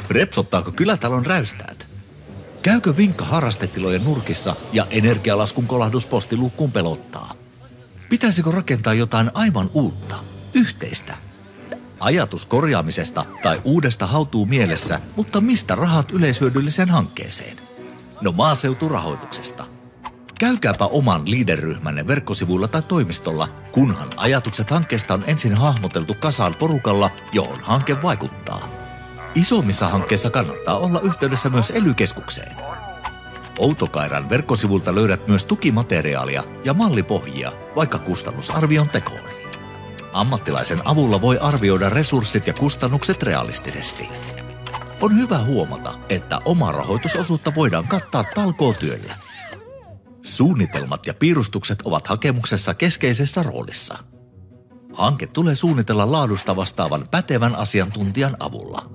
Repsottaako kylätalon räystäät? Käykö vinkka harrastetilojen nurkissa ja energialaskun kolahdus postiluukkuun pelottaa? Pitäisikö rakentaa jotain aivan uutta, yhteistä? Ajatus korjaamisesta tai uudesta hautuu mielessä, mutta mistä rahat yleishyödylliseen hankkeeseen? No maaseuturahoituksesta. Käykääpä oman Leader-ryhmänne verkkosivuilla tai toimistolla, kunhan ajatukset hankkeesta on ensin hahmoteltu kasaan porukalla, johon hanke vaikuttaa. Isommissa hankkeissa kannattaa olla yhteydessä myös ELY-keskukseen. Outokairan verkkosivulta löydät myös tukimateriaalia ja mallipohjia, vaikka kustannusarvion tekoon. Ammattilaisen avulla voi arvioida resurssit ja kustannukset realistisesti. On hyvä huomata, että omaa rahoitusosuutta voidaan kattaa talkootyöllä. Suunnitelmat ja piirustukset ovat hakemuksessa keskeisessä roolissa. Hanke tulee suunnitella laadusta vastaavan pätevän asiantuntijan avulla.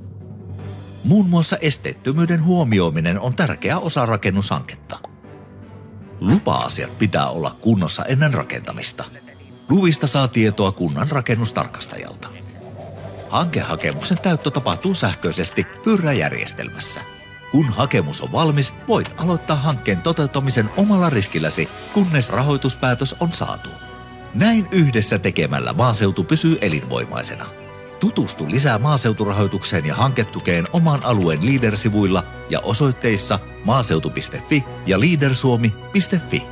Muun muassa esteettömyyden huomioiminen on tärkeä osa rakennushanketta. Lupa-asiat pitää olla kunnossa ennen rakentamista. Luvista saa tietoa kunnan rakennustarkastajalta. Hankehakemuksen täyttö tapahtuu sähköisesti Hyrrä-järjestelmässä. Kun hakemus on valmis, voit aloittaa hankkeen toteuttamisen omalla riskilläsi, kunnes rahoituspäätös on saatu. Näin yhdessä tekemällä maaseutu pysyy elinvoimaisena. Tutustu lisää maaseuturahoitukseen ja hanketukeen oman alueen Leader-sivuilla ja osoitteissa maaseutu.fi ja leadersuomi.fi.